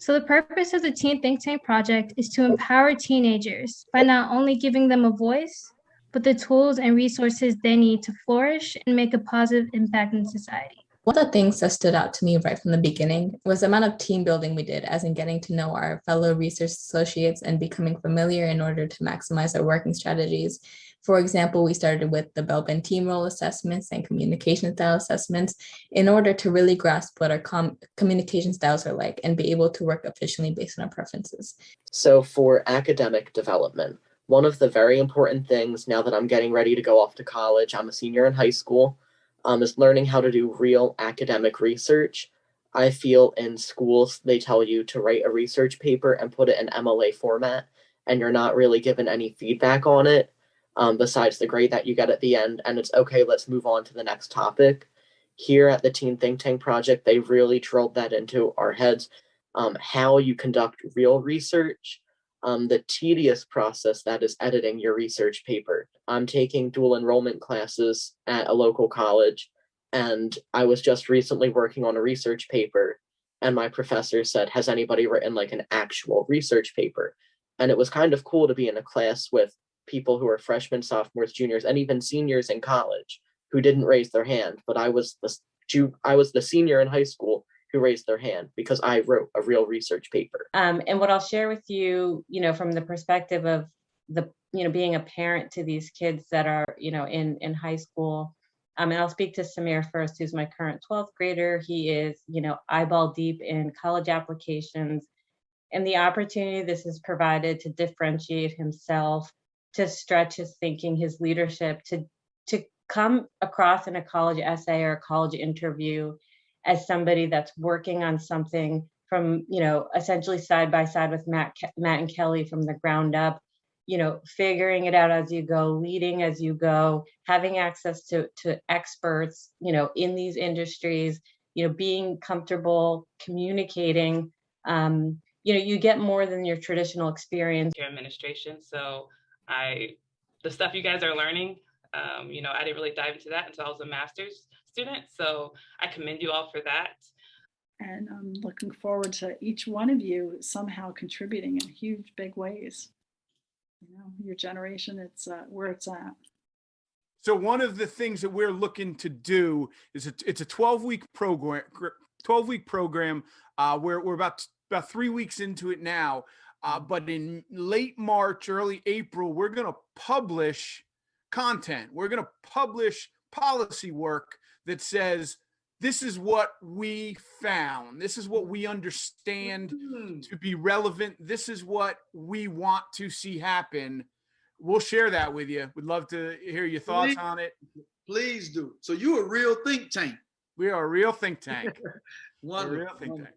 So the purpose of the Teen Think Tank project is to empower teenagers by not only giving them a voice, but the tools and resources they need to flourish and make a positive impact in society. One of the things that stood out to me right from the beginning was the amount of team building we did, as in getting to know our fellow research associates and becoming familiar in order to maximize our working strategies. For example, we started with the Belbin team role assessments and communication style assessments in order to really grasp what our communication styles are like and be able to work efficiently based on our preferences. So for academic development, one of the very important things now that I'm getting ready to go off to college, I'm a senior in high school, is learning how to do real academic research. I feel in schools, they tell you to write a research paper and put it in MLA format, and you're not really given any feedback on it, besides the grade that you get at the end, and it's okay, let's move on to the next topic. Here at the Teen Think Tank Project, they really drilled that into our heads, how you conduct real research, the tedious process that is editing your research paper. I'm taking dual enrollment classes at a local college, and I was just recently working on a research paper, and my professor said, has anybody written like an actual research paper? And it was kind of cool to be in a class with people who are freshmen, sophomores, juniors, and even seniors in college who didn't raise their hand, but I was the senior in high school who raised their hand because I wrote a real research paper. And what I'll share with you, from the perspective of being a parent to these kids that are, in high school. And I'll speak to Samir first, who's my current 12th grader. He is, eyeball deep in college applications, and the opportunity this has provided to differentiate himself, to stretch his thinking, his leadership, to come across in a college essay or a college interview as somebody that's working on something from, essentially side by side with Matt and Kelly from the ground up, figuring it out as you go, leading as you go, having access to experts, in these industries, being comfortable communicating. You get more than your traditional experience. Administration. So the stuff you guys are learning, I didn't really dive into that until I was a master's student. So I commend you all for that. And I'm looking forward to each one of you somehow contributing in huge, big ways. Your generation, it's where it's at. So one of the things that we're looking to do is it's a 12-week program. 12-week program. We're about 3 weeks into it now. But in late March, early April, we're going to publish content. We're going to publish policy work that says, this is what we found. This is what we understand to be relevant. This is what we want to see happen. We'll share that with you. We'd love to hear your thoughts on it. Please do. So you're a real think tank. We are a real think tank. Wonderful. We're a real think tank.